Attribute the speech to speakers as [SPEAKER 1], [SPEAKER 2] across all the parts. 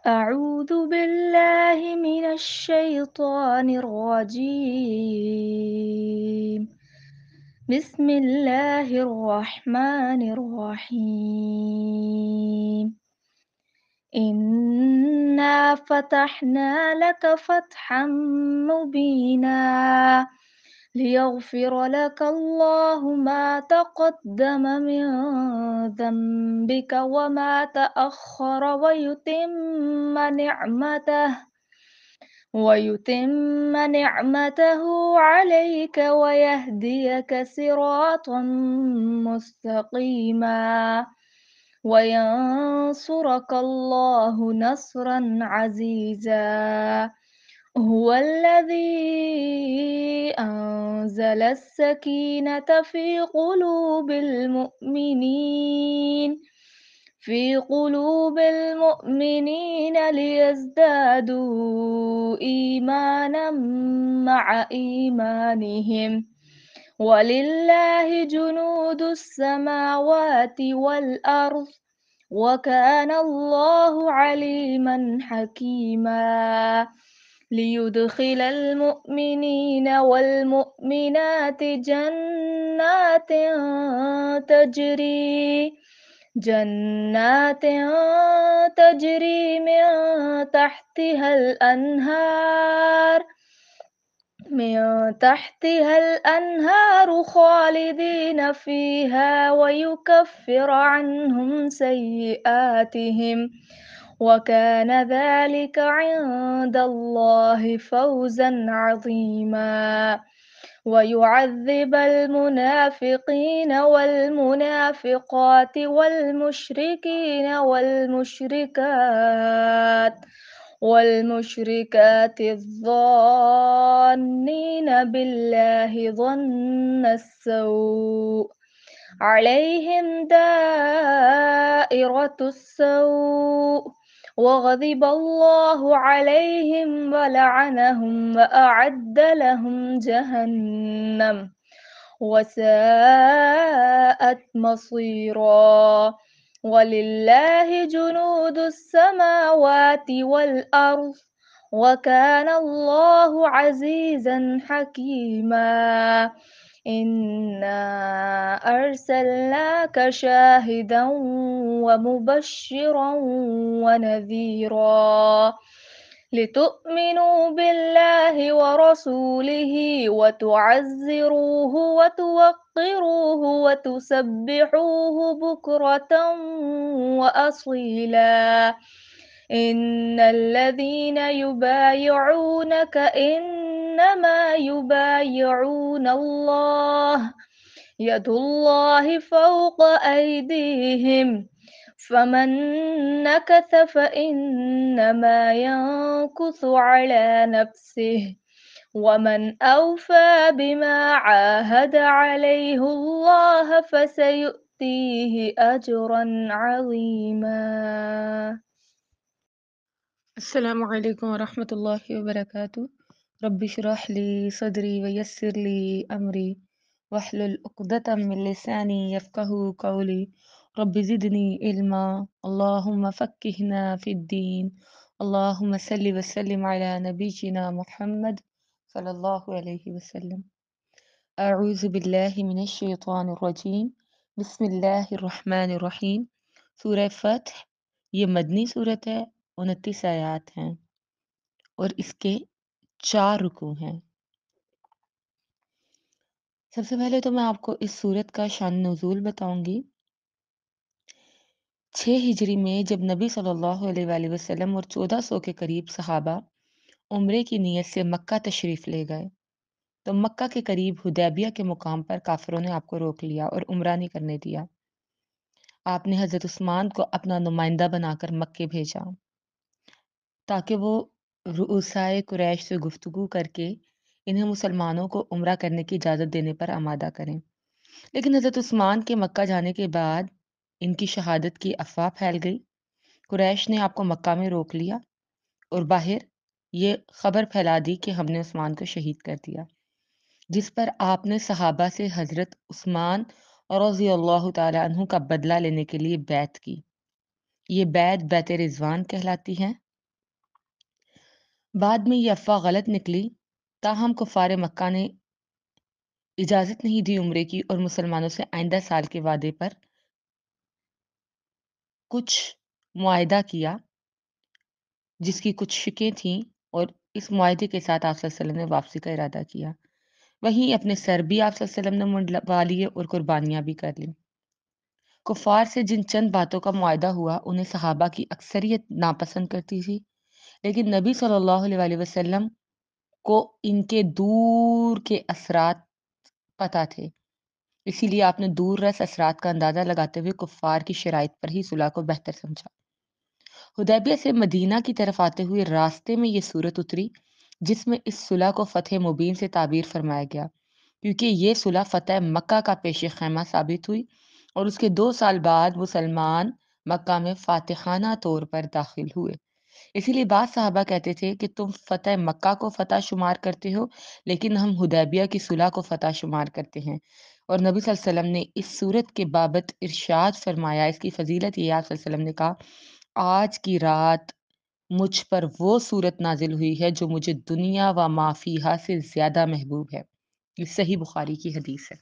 [SPEAKER 1] أعوذ بالله من الشيطان الرجيم. بسم الله الرحمن الرحيم. إنا فتحنا لك فتحا مبينا ليغفر لك الله ما تقدم من ذنبك وما تأخر ويتم نعمته عليك ويهديك صراطا مستقيما وينصرك الله نصرا عزيزا. هو الذي أنزل السكينة في قلوب المؤمنين ليزدادوا إيمانا مع إيمانهم. ولله جنود السماوات والأرض وكان الله عليما حكيما. ليدخل المؤمنين والمؤمنات جنات تجري من تحتها الأنهار خالدين فيها ويكفر عنهم سيئاتهم وكان ذلك عند الله فوزا عظيما. ويعذب المنافقين والمنافقات والمشركات الظانين بالله ظن السوء عليهم دائرة السوء وغضب الله عليهم ولعنهم وأعد لهم جهنم وساءت مصيرا. ولله جنود السماوات والأرض وكان الله عزيزا حكيما. إنا أرسلناك شاهدا ومبشرا ونذيرا لتؤمنوا بالله ورسوله وتعزروه وتوقروه وتسبحوه بكرة وأصيلا. إن الذين يبايعونك إنما يبايعون الله يد الله فوق أيديهم فمن نكث فإنما ينكث على نفسه ومن أوفى بما عاهد عليه الله فسيؤتيه أجرا عظيما.
[SPEAKER 2] السلام عليكم ورحمة الله وبركاته. رب اشرح لي صدري ويسر لي أمري واحلل عقدة من لساني يفقه قولي. رب زدني علما، اللهم فقهنا في الدين. اللهم صل وسلم على نبينا محمد صلى الله عليه وسلم. أعوذ بالله من الشیطان الرجیم. بسم اللہ الرحمن الرحیم. سورہ فتح یہ مدنی صورت ہے، 29 آیات ہیں اور اس کے 4 رکوع ہیں۔ سب سے پہلے تو میں آپ کو اس صورت کا شان نزول بتاؤں گی۔ 6 ہجری میں جب نبی صلی اللہ علیہ وآلہ وسلم اور 1400 کے قریب صحابہ عمرے کی نیت سے مکہ تشریف لے گئے تو مکہ کے قریب حدیبیہ کے مقام پر کافروں نے آپ کو روک لیا اور عمرہ نہیں کرنے دیا۔ آپ نے حضرت عثمان کو اپنا نمائندہ بنا کر مکے بھیجا تاکہ وہ رؤسائے قریش سے گفتگو کر کے انہیں مسلمانوں کو عمرہ کرنے کی اجازت دینے پر آمادہ کریں۔ لیکن حضرت عثمان کے مکہ جانے کے بعد ان کی شہادت کی افواہ پھیل گئی۔ قریش نے آپ کو مکہ میں روک لیا اور باہر یہ خبر پھیلا دی کہ ہم نے عثمان کو شہید کر دیا، جس پر آپ نے صحابہ سے حضرت عثمان رضی اللہ تعالی عنہ کا بدلہ لینے کے لیے بیعت کی۔ یہ بیعت بیعت رضوان کہلاتی ہے۔ بعد میں یہ افواہ غلط نکلی، تاہم کفار مکہ نے اجازت نہیں دی عمرے کی اور مسلمانوں سے آئندہ سال کے وعدے پر کچھ معاہدہ کیا جس کی کچھ شکیں تھیں، اور اس معاہدے کے ساتھ آپ صلی اللہ علیہ وسلم نے واپسی کا ارادہ کیا۔ وہیں اپنے سر بھی آپ صلی اللہ علیہ وسلم نے منڈوا لیے اور قربانیاں بھی کر لیں۔ کفار سے جن چند باتوں کا معاہدہ ہوا انہیں صحابہ کی اکثریت ناپسند کرتی تھی، لیکن نبی صلی اللہ علیہ وآلہ وسلم کو ان کے دور کے اثرات پتہ تھے، اسی لیے آپ نے دور رس اثرات کا اندازہ لگاتے ہوئے کفار کی شرائط پر ہی صلح کو بہتر سمجھا۔ حدیبیہ سے مدینہ کی طرف آتے ہوئے راستے میں یہ صورت اتری جس میں اس صلح کو فتح مبین سے تعبیر فرمایا گیا، کیونکہ یہ صلح فتح مکہ کا پیش خیمہ ثابت ہوئی اور اس کے 2 سال بعد مسلمان مکہ میں فاتحانہ طور پر داخل ہوئے۔ اسی لیے بعض صحابہ کہتے تھے کہ تم فتح مکہ کو فتح شمار کرتے ہو، لیکن ہم حدیبیہ کی صلح کو فتح شمار کرتے ہیں۔ اور نبی صلی اللہ علیہ وسلم نے اس صورت کے بابت ارشاد فرمایا، اس کی فضیلت یہ آپ صلی اللہ علیہ وسلم نے کہا، آج کی رات مجھ پر وہ صورت نازل ہوئی ہے جو مجھے دنیا و ما فیہا سے زیادہ محبوب ہے۔ یہ صحیح بخاری کی حدیث ہے۔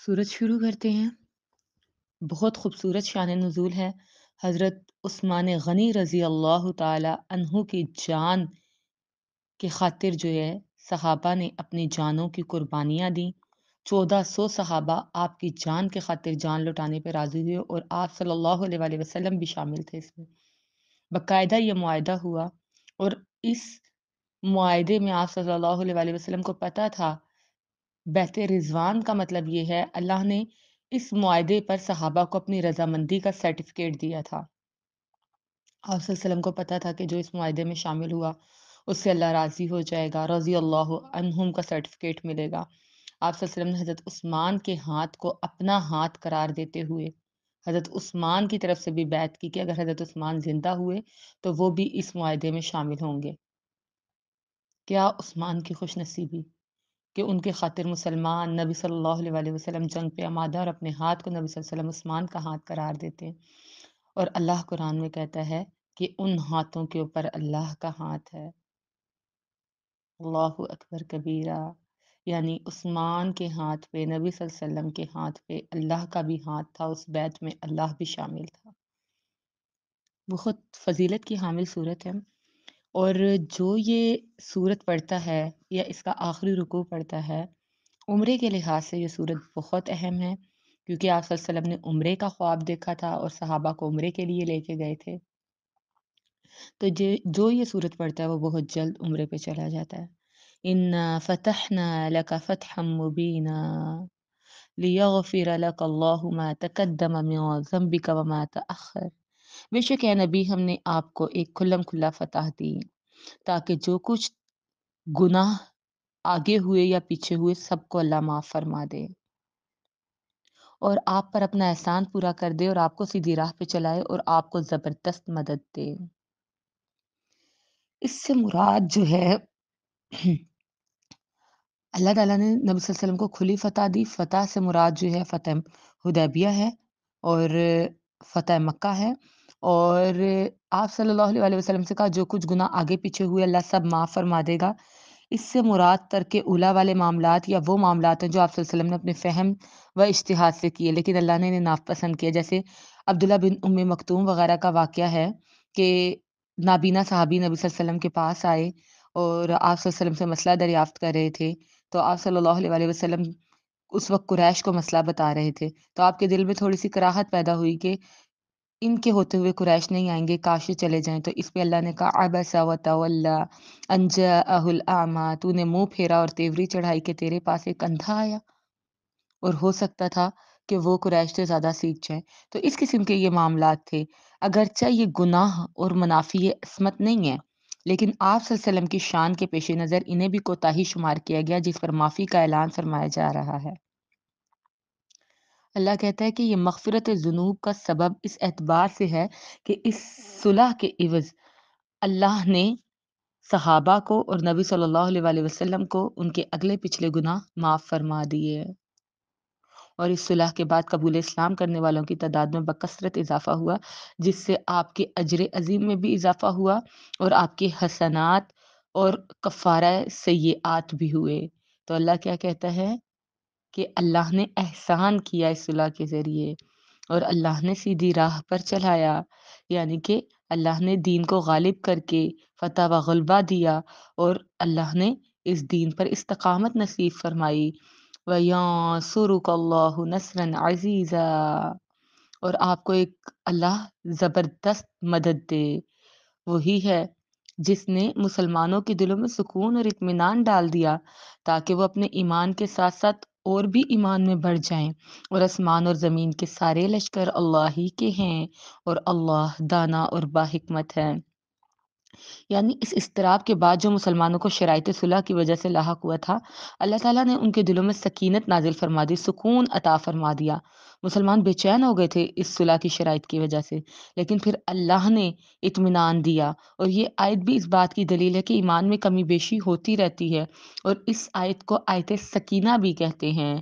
[SPEAKER 2] سورت شروع کرتے ہیں۔ بہت خوبصورت شان نزول ہے۔ حضرت عثمان غنی رضی اللہ تعالی عنہ کی جان کی خاطر جو ہے صحابہ نے اپنی جانوں کی قربانیاں دیں۔ 1400 صحابہ آپ کی جان کے خاطر جان لٹانے پہ راضی ہوئے اور آپ صلی اللہ علیہ وآلہ وسلم بھی شامل تھے اس میں۔ باقاعدہ یہ معاہدہ ہوا اور اس معاہدے میں آپ صلی اللہ علیہ وآلہ وسلم کو پتہ تھا، بیعت رضوان کا مطلب یہ ہے اللہ نے اس معاہدے پر صحابہ کو اپنی رضامندی کا سرٹیفکیٹ دیا تھا۔ آپ صلی اللہ علیہ وسلم کو پتہ تھا کہ جو اس معاہدے میں شامل ہوا اس سے اللہ راضی ہو جائے گا، رضی اللہ عنہم کا سرٹیفکیٹ ملے گا۔ آپ صلی اللہ علیہ وسلم نے حضرت عثمان کے ہاتھ کو اپنا ہاتھ قرار دیتے ہوئے حضرت عثمان کی طرف سے بھی بیعت کی کہ اگر حضرت عثمان زندہ ہوئے تو وہ بھی اس معاہدے میں شامل ہوں گے۔ کیا عثمان کی خوش نصیبی کہ ان کے خاطر مسلمان نبی صلی اللہ علیہ وآلہ وسلم جنگ پہ آمادہ اور اپنے ہاتھ کو نبی صلی اللہ علیہ وسلم عثمان کا ہاتھ قرار دیتے ہیں۔ اور اللہ قرآن میں کہتا ہے کہ ان ہاتھوں کے اوپر اللہ کا ہاتھ ہے۔ اللہ اکبر کبیرہ، یعنی عثمان کے ہاتھ پہ، نبی صلی اللہ علیہ وسلم کے ہاتھ پہ اللہ کا بھی ہاتھ تھا، اس بیعت میں اللہ بھی شامل تھا۔ بہت فضیلت کی حامل صورت ہے، اور جو یہ صورت پڑھتا ہے یا اس کا آخری رکوع پڑھتا ہے، عمرے کے لحاظ سے یہ صورت بہت اہم ہے، کیونکہ آپ صلی اللہ علیہ وسلم نے عمرے کا خواب دیکھا تھا اور صحابہ کو عمرے کے لیے لے کے گئے تھے، تو جو یہ صورت پڑھتا ہے وہ بہت جلد عمرے پہ چلا جاتا ہے۔ اِنَّا فَتَحْنَا لَكَ فَتْحًا مُبِينًا لِيَغْفِرَ لَكَ اللَّهُ مَا تَقَدَّمَ مِن ذَنبِكَ وَمَا تَأَخَّرَ۔ بے شک اے نبی ہم نے آپ کو ایک کھلم کھلا فتح دی تاکہ جو کچھ گناہ آگے ہوئے یا پیچھے ہوئے سب کو اللہ معاف فرما دے اور آپ پر اپنا احسان پورا کر دے اور آپ کو سیدھی راہ پہ چلائے اور آپ کو زبردست مدد دے۔ اس سے مراد جو ہے اللہ تعالیٰ نے نبی صلی اللہ علیہ وسلم کو کھلی فتح دی۔ فتح سے مراد جو ہے فتح حدیبیہ ہے اور فتح مکہ ہے، اور آپ صلی اللہ علیہ وآلہ وسلم سے کہا جو کچھ گناہ آگے پیچھے ہوئے اللہ سب معاف فرما دے گا۔ اس سے مراد ترک اولیٰ والے معاملات یا وہ معاملات ہیں جو آپ صلی اللہ علیہ وسلم نے اپنے فہم و اجتہاد سے کیے لیکن اللہ نے انہیں ناپسند کیا، جیسے عبداللہ بن ام مکتوم وغیرہ کا واقعہ ہے کہ نابینا صحابی نبی صلی اللہ علیہ وسلم کے پاس آئے اور آپ صلی اللہ علیہ وسلم سے مسئلہ دریافت کر رہے تھے، تو آپ صلی اللہ علیہ وآلہ وسلم اس وقت قریش کو مسئلہ بتا رہے تھے، تو آپ کے دل میں تھوڑی سی کراہت پیدا ہوئی کہ ان کے ہوتے ہوئے قریش نہیں آئیں گے، کاش یہ چلے جائیں، تو اس پہ اللہ نے کہا عبس وتولی ان جاءہ الاعمی، تو نے منہ پھیرا اور تیوری چڑھائی کہ تیرے پاس ایک اندھا آیا، اور ہو سکتا تھا کہ وہ قریش سے زیادہ سیکھ جائیں۔ تو اس قسم کے یہ معاملات تھے، اگرچہ یہ گناہ اور منافی عصمت نہیں ہے، لیکن آپ صلی اللہ علیہ وسلم کی شان کے پیش نظر انہیں بھی کوتاہی شمار کیا گیا جس پر معافی کا اعلان فرمایا جا رہا ہے۔ اللہ کہتا ہے کہ یہ مغفرت ذنوب کا سبب اس اعتبار سے ہے کہ اس صلح کے عوض اللہ نے صحابہ کو اور نبی صلی اللہ علیہ وآلہ وسلم کو ان کے اگلے پچھلے گناہ معاف فرما دیے۔ اور اس صلح کے بعد قبول اسلام کرنے والوں کی تعداد میں بکثرت اضافہ ہوا، جس سے آپ کے اجر عظیم میں بھی اضافہ ہوا اور آپ کے حسنات اور کفارہ سیئات بھی ہوئے۔ تو اللہ کیا کہتا ہے کہ اللہ نے احسان کیا اس صلح کے ذریعے اور اللہ نے سیدھی راہ پر چلایا، یعنی کہ اللہ نے دین کو غالب کر کے فتح و غلبہ دیا اور اللہ نے اس دین پر استقامت نصیب فرمائی۔ وَيَنصُرُكَ اللَّهُ نَصْرًا عَزِيزًا، اور آپ کو ایک اللہ زبردست مدد دے۔ وہی ہے جس نے مسلمانوں کے دلوں میں سکون اور اطمینان ڈال دیا تاکہ وہ اپنے ایمان کے ساتھ ساتھ اور بھی ایمان میں بڑھ جائیں، اور آسمان اور زمین کے سارے لشکر اللہ ہی کے ہیں اور اللہ دانا اور باحکمت ہے۔ یعنی اس اضطراب کے بعد جو مسلمانوں کو شرائط صلح کی وجہ سے لاحق ہوا تھا، اللہ تعالیٰ نے ان کے دلوں میں سکینت نازل فرما دی، سکون عطا فرما دیا۔ مسلمان بے چین ہو گئے تھے اس صلح کی شرائط کی وجہ سے، لیکن پھر اللہ نے اطمینان دیا، اور یہ آیت بھی اس بات کی دلیل ہے کہ ایمان میں کمی بیشی ہوتی رہتی ہے، اور اس آیت کو آیت سکینہ بھی کہتے ہیں۔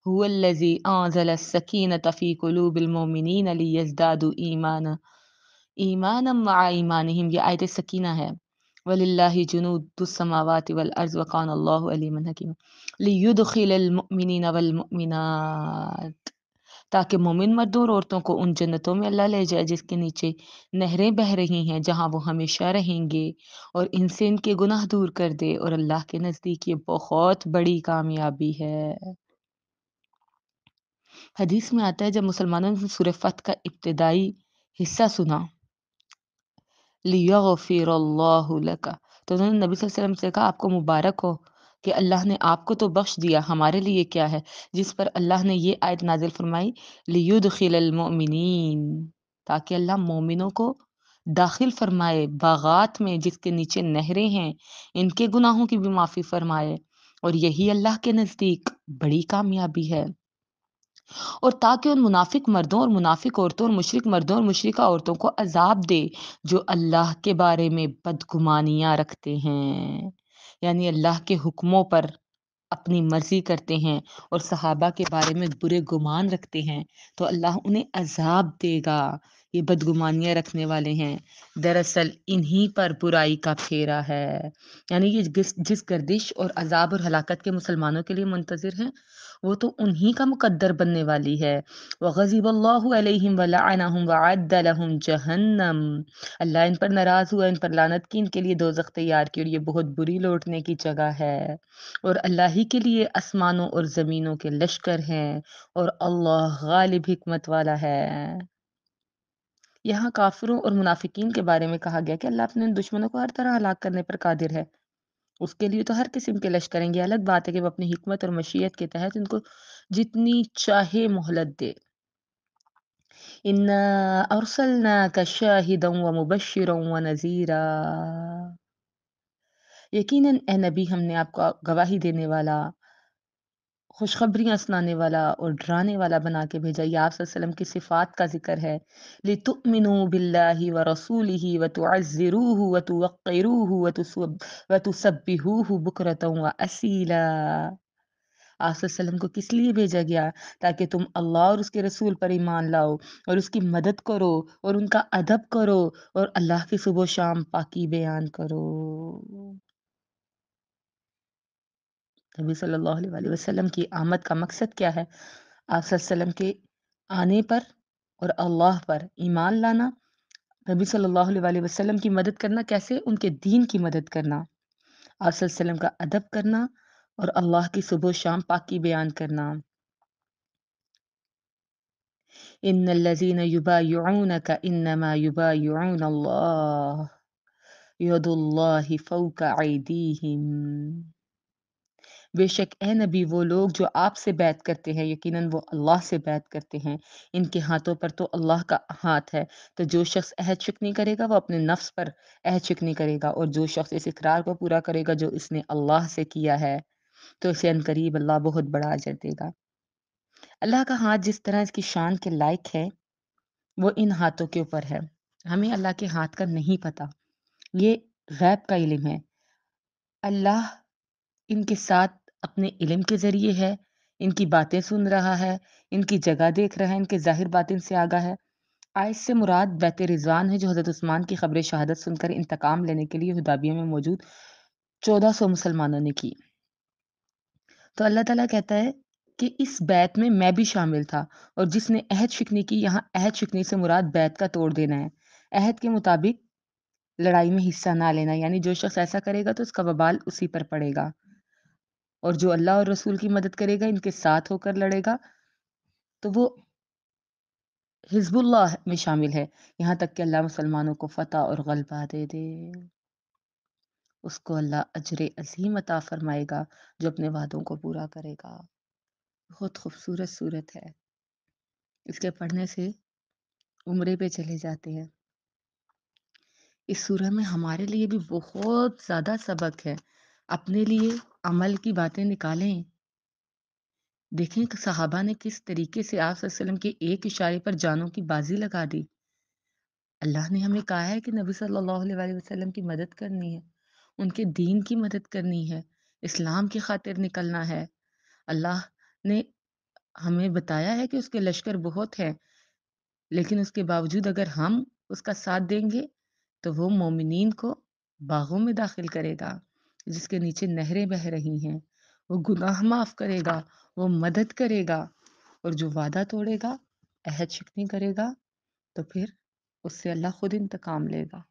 [SPEAKER 2] هو الذی انزل السکینۃ فی قلوب المؤمنین لیزدادوا ایمانا ایمانا مع ایمانہم، یہ آیت سکینہ ہے۔ وَلِلَّهِ جُنُودُ السَّمَاوَاتِ وَالْأَرْضِ وَكَانَ اللَّهُ عَلِيمًا حَكِيمًا لِيُدْخِلَ الْمُؤْمِنِينَ وَالْمُؤْمِنَاتِ، تاکہ مومن مردوں اور عورتوں کو ان جنتوں میں اللہ لے جائے جس کے نیچے نہریں بہہ رہی ہیں، جہاں وہ ہمیشہ رہیں گے، اور ان سے ان کے گناہ دور کر دے، اور اللہ کے نزدیک یہ بہت بڑی کامیابی ہے۔ حدیث میں آتا ہے جب مسلمانوں نے سورہ فتح کا ابتدائی حصہ سنا، لِیَغْفِرَ اللَّهُ لَكَ، تو انہوں نے نبی صلی اللہ علیہ وسلم سے کہا آپ کو مبارک ہو کہ اللہ نے آپ کو تو بخش دیا، ہمارے لیے کیا ہے؟ جس پر اللہ نے یہ آیت نازل فرمائی، لِيُدْخِلَ الْمُؤْمِنِينَ، تاکہ اللہ مومنوں کو داخل فرمائے باغات میں جس کے نیچے نہریں ہیں، ان کے گناہوں کی بھی معافی فرمائے، اور یہی اللہ کے نزدیک بڑی کامیابی ہے۔ اور تاکہ ان منافق مردوں اور منافق عورتوں اور مشرک مردوں اور مشرکہ عورتوں کو عذاب دے جو اللہ کے بارے میں بدگمانیاں رکھتے ہیں، یعنی اللہ کے حکموں پر اپنی مرضی کرتے ہیں اور صحابہ کے بارے میں برے گمان رکھتے ہیں، تو اللہ انہیں عذاب دے گا۔ یہ بدگمانیاں رکھنے والے ہیں، دراصل انہی پر برائی کا پھیرا ہے، یعنی یہ جس گردش اور عذاب اور ہلاکت کے مسلمانوں کے لیے منتظر ہیں، وہ تو انہی کا مقدر بننے والی ہے۔ وَغَضِبَ اللَّهُ عَلَيْهِمْ وَلَعَنَهُمْ وَأَعَدَّ لَهُمْ جَهَنَّمَ، اللہ ان پر ناراض ہوا، ان پر لعنت کی، ان کے لیے دوزخ تیار کی، اور یہ بہت بری لوٹنے کی جگہ ہے۔ اور اللہ ہی کے لیے آسمانوں اور زمینوں کے لشکر ہیں، اور اللہ غالب حکمت والا ہے۔ یہاں کافروں اور منافقین کے بارے میں کہا گیا کہ اللہ اپنے دشمنوں کو ہر طرح ہلاک کرنے پر قادر ہے، اس کے لیے تو ہر قسم کے لشکر ہیں۔ یہ الگ بات ہے کہ وہ اپنی حکمت اور مشیت کے تحت ان کو جتنی چاہے مہلت دے۔ اِنَّا أَرْسَلْنَاكَ شَاهِدًا وَمُبَشِّرًا وَنَذِيرًا، یقیناً اے نبی ہم نے آپ کو گواہی دینے والا، خوشخبریاں سنانے والا اور ڈرانے والا بنا کے بھیجا۔ یہ آپ صلی اللہ علیہ وسلم کی صفات کا ذکر ہے۔ لِتُؤْمِنُوا بِاللَّهِ وَرَسُولِهِ وَتُعَزِّرُوهُ وَتُوَقِّرُوهُ وَتُسَبِّحُوهُ بُكْرَةً وَأَصِيلًا، آپ صلی اللہ علیہ وسلم کو کس لیے بھیجا گیا؟ تاکہ تم اللہ اور اس کے رسول پر ایمان لاؤ اور اس کی مدد کرو اور ان کا ادب کرو اور اللہ کی صبح و شام پاکی بیان کرو۔ نبی صلی اللہ علیہ وآلہ وسلم کی آمد کا مقصد کیا ہے؟ آپ صلی اللہ علیہ وسلم کے آنے پر اور اللہ پر ایمان لانا، نبی صلی اللہ علیہ وآلہ وسلم کی مدد کرنا، کیسے؟ ان کے دین کی مدد کرنا، آپ صلی اللہ علیہ وسلم کا ادب کرنا اور اللہ کی صبح و شام پاکی بیان کرنا۔ ان الذين يبايعونك انما يبايعون الله يد الله فوق ايديهم، بے شک اے نبی وہ لوگ جو آپ سے بیعت کرتے ہیں یقیناً وہ اللہ سے بیعت کرتے ہیں، ان کے ہاتھوں پر تو اللہ کا ہاتھ ہے۔ تو جو شخص عہد شکنی کرے گا وہ اپنے نفس پر عہد شکنی کرے گا، اور جو شخص اس اقرار کو پورا کرے گا جو اس نے اللہ سے کیا ہے تو اسے عنقریب اللہ بہت بڑا اجر دے گا۔ اللہ کا ہاتھ جس طرح اس کی شان کے لائق ہے وہ ان ہاتھوں کے اوپر ہے۔ ہمیں اللہ کے ہاتھ کا نہیں پتا، یہ غیب کا علم ہے۔ اللہ ان کے ساتھ اپنے علم کے ذریعے ہے ان کی باتیں سن رہا ہے، ان کی جگہ دیکھ رہا ہے، ان کے ظاہر باطن سے آگاہ ہے۔ آیت سے مراد بیت رضوان ہے جو حضرت عثمان کی خبر شہادت سن کر انتقام لینے کے لیے حدیبیہ میں موجود 1400 مسلمانوں نے کی۔ تو اللہ تعالیٰ کہتا ہے کہ اس بیعت میں بھی شامل تھا، اور جس نے عہد شکنی کی، یہاں عہد شکنی سے مراد بیعت کا توڑ دینا ہے، عہد کے مطابق لڑائی میں حصہ نہ لینا، یعنی جو شخص ایسا کرے گا تو اس کا وبال اسی پر پڑے گا، اور جو اللہ اور رسول کی مدد کرے گا، ان کے ساتھ ہو کر لڑے گا، تو وہ حزب اللہ میں شامل ہے، یہاں تک کہ اللہ مسلمانوں کو فتح اور غلبہ دے دے۔ اس کو اللہ اجر عظیم عطا فرمائے گا جو اپنے وعدوں کو پورا کرے گا۔ بہت خوبصورت صورت ہے، اس کے پڑھنے سے عمرے پہ چلے جاتے ہیں۔ اس سورہ میں ہمارے لیے بھی بہت زیادہ سبق ہے، اپنے لیے عمل کی باتیں نکالیں۔ دیکھیں کہ صحابہ نے کس طریقے سے آپ صلی اللہ علیہ وسلم کے ایک اشارے پر جانوں کی بازی لگا دی۔ اللہ نے ہمیں کہا ہے کہ نبی صلی اللہ علیہ وسلم کی مدد کرنی ہے، ان کے دین کی مدد کرنی ہے، اسلام کی خاطر نکلنا ہے۔ اللہ نے ہمیں بتایا ہے کہ اس کے لشکر بہت ہیں، لیکن اس کے باوجود اگر ہم اس کا ساتھ دیں گے تو وہ مومنین کو باغوں میں داخل کرے گا جس کے نیچے نہریں بہہ رہی ہیں، وہ گناہ معاف کرے گا، وہ مدد کرے گا، اور جو وعدہ توڑے گا، عہد شکنی کرے گا، تو پھر اس سے اللہ خود انتقام لے گا۔